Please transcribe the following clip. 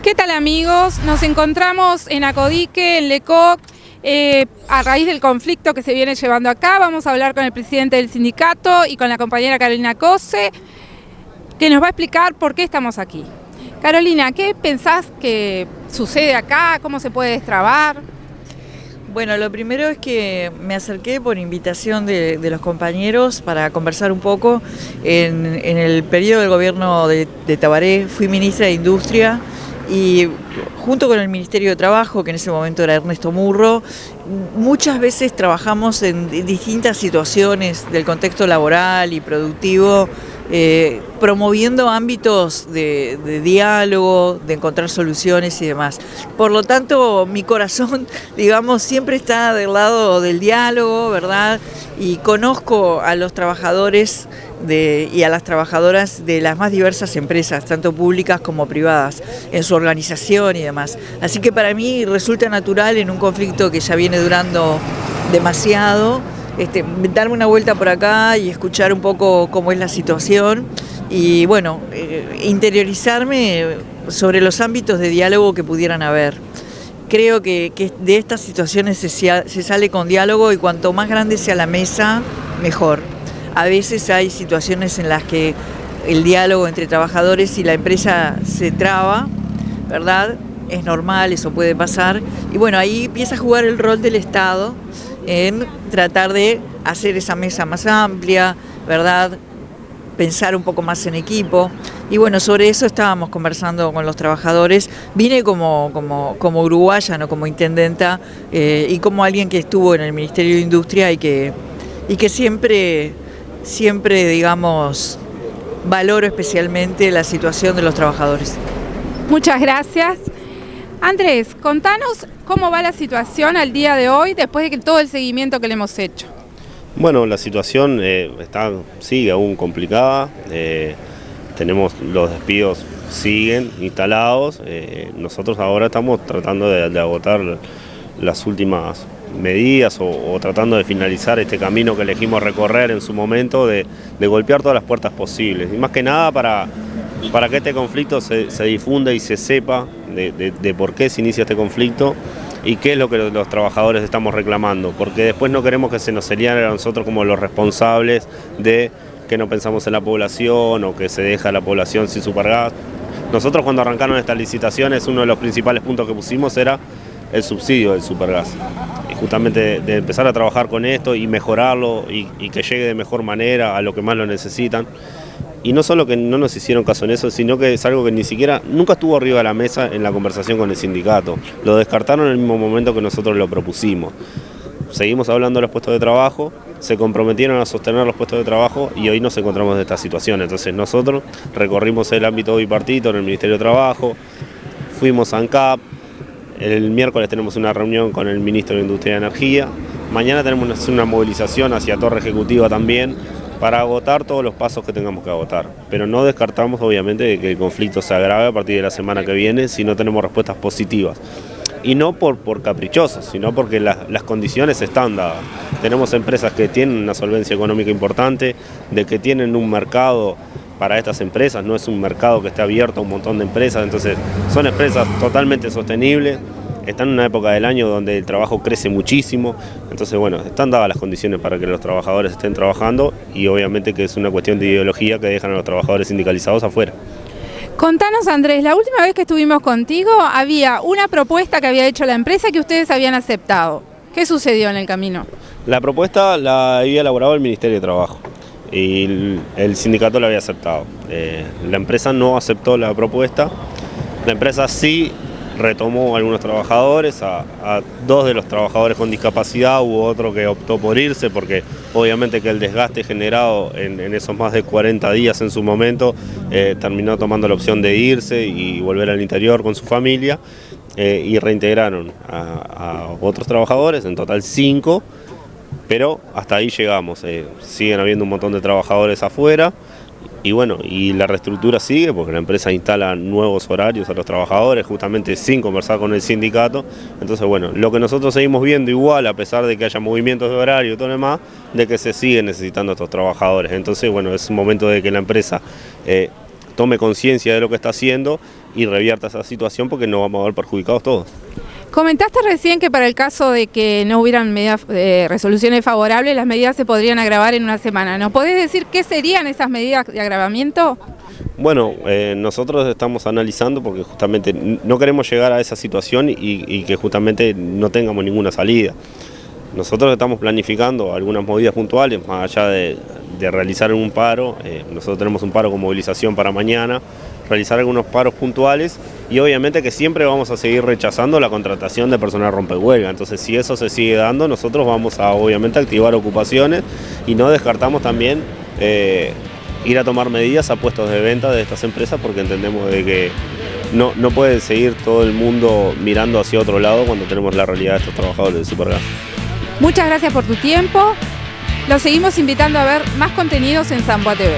¿Qué tal, amigos? Nos encontramos en Acodique, en Lecoq, a raíz del conflicto que se viene llevando acá. Vamos a hablar con el presidente del sindicato y con la compañera Carolina Cose, que nos va a explicar por qué estamos aquí. Carolina, ¿qué pensás que sucede acá? ¿Cómo se puede destrabar? Bueno, lo primero es que me acerqué por invitación de los compañeros para conversar un poco. En el periodo del gobierno de Tabaré fui ministra de Industria y junto con el Ministerio de Trabajo, que en ese momento era Ernesto Murro, muchas veces trabajamos en distintas situaciones del contexto laboral y productivo, promoviendo ámbitos de diálogo, de encontrar soluciones y demás. Por lo tanto, mi corazón, digamos, siempre está del lado del diálogo, ¿verdad? Y conozco a los trabajadores y a las trabajadoras de las más diversas empresas, tanto públicas como privadas, en su organización y demás. Así que para mí resulta natural, en un conflicto que ya viene durando demasiado, darme una vuelta por acá y escuchar un poco cómo es la situación y bueno, interiorizarme sobre los ámbitos de diálogo que pudieran haber. Creo que de estas situaciones se sale con diálogo y cuanto más grande sea la mesa, mejor. A veces hay situaciones en las que el diálogo entre trabajadores y la empresa se traba, ¿verdad? Es normal, eso puede pasar. Y bueno, ahí empieza a jugar el rol del Estado en tratar de hacer esa mesa más amplia, ¿verdad? Pensar un poco más en equipo. Y bueno, sobre eso estábamos conversando con los trabajadores. Vine como uruguaya, no como intendenta, y como alguien que estuvo en el Ministerio de Industria y que siempre, digamos, valoro especialmente la situación de los trabajadores. Muchas gracias. Andrés, contanos cómo va la situación al día de hoy después de todo el seguimiento que le hemos hecho. Bueno, la situación sigue aún complicada, tenemos los despidos siguen instalados, nosotros ahora estamos tratando de agotar las últimas medidas o tratando de finalizar este camino que elegimos recorrer en su momento, de golpear todas las puertas posibles, y más que nada para que este conflicto se difunda y se sepa de por qué se inicia este conflicto y qué es lo que los trabajadores estamos reclamando, porque después no queremos que se nos señale a nosotros como los responsables de que no pensamos en la población o que se deja a la población sin supergas. Nosotros, cuando arrancaron estas licitaciones, uno de los principales puntos que pusimos era el subsidio del supergas, y justamente de empezar a trabajar con esto y mejorarlo y que llegue de mejor manera a lo que más lo necesitan. Y no solo que no nos hicieron caso en eso, sino que es algo que nunca estuvo arriba de la mesa en la conversación con el sindicato. Lo descartaron en el mismo momento que nosotros lo propusimos. Seguimos hablando de los puestos de trabajo, se comprometieron a sostener los puestos de trabajo y hoy nos encontramos en esta situación. Entonces nosotros recorrimos el ámbito bipartito en el Ministerio de Trabajo, fuimos a ANCAP, el miércoles tenemos una reunión con el Ministro de Industria y Energía, mañana tenemos una movilización hacia Torre Ejecutiva también, para agotar todos los pasos que tengamos que agotar. Pero no descartamos, obviamente, de que el conflicto se agrave a partir de la semana que viene si no tenemos respuestas positivas. Y no por caprichosos, sino porque las condiciones están dadas. Tenemos empresas que tienen una solvencia económica importante, de que tienen un mercado para estas empresas, no es un mercado que esté abierto a un montón de empresas, entonces son empresas totalmente sostenibles. Están en una época del año donde el trabajo crece muchísimo, entonces bueno, están dadas las condiciones para que los trabajadores estén trabajando y obviamente que es una cuestión de ideología que dejan a los trabajadores sindicalizados afuera. Contanos, Andrés, la última vez que estuvimos contigo había una propuesta que había hecho la empresa que ustedes habían aceptado. ¿Qué sucedió en el camino? La propuesta la había elaborado el Ministerio de Trabajo y el sindicato la había aceptado. La empresa no aceptó la propuesta, la empresa sí retomó a algunos trabajadores, a dos de los trabajadores con discapacidad, hubo otro que optó por irse porque obviamente que el desgaste generado en esos más de 40 días en su momento terminó tomando la opción de irse y volver al interior con su familia, y reintegraron a otros trabajadores, en total 5, pero hasta ahí llegamos, siguen habiendo un montón de trabajadores afuera. Y bueno, y la reestructura sigue porque la empresa instala nuevos horarios a los trabajadores, justamente sin conversar con el sindicato. Entonces bueno, lo que nosotros seguimos viendo igual, a pesar de que haya movimientos de horario y todo lo demás, de que se siguen necesitando a estos trabajadores. Entonces bueno, es un momento de que la empresa tome conciencia de lo que está haciendo y revierta esa situación, porque nos vamos a ver perjudicados todos. Comentaste recién que para el caso de que no hubieran resoluciones favorables, las medidas se podrían agravar en una semana. ¿Nos podés decir qué serían esas medidas de agravamiento? Bueno, nosotros estamos analizando porque justamente no queremos llegar a esa situación y que justamente no tengamos ninguna salida. Nosotros estamos planificando algunas movidas puntuales, más allá de realizar un paro. Nosotros tenemos un paro con movilización para mañana, realizar algunos paros puntuales, y obviamente que siempre vamos a seguir rechazando la contratación de personal rompehuelga. Entonces, si eso se sigue dando, nosotros vamos a obviamente activar ocupaciones, y no descartamos también ir a tomar medidas a puestos de venta de estas empresas, porque entendemos de que no puede seguir todo el mundo mirando hacia otro lado cuando tenemos la realidad de estos trabajadores de Supergas. Muchas gracias por tu tiempo. Los seguimos invitando a ver más contenidos en Zambua TV.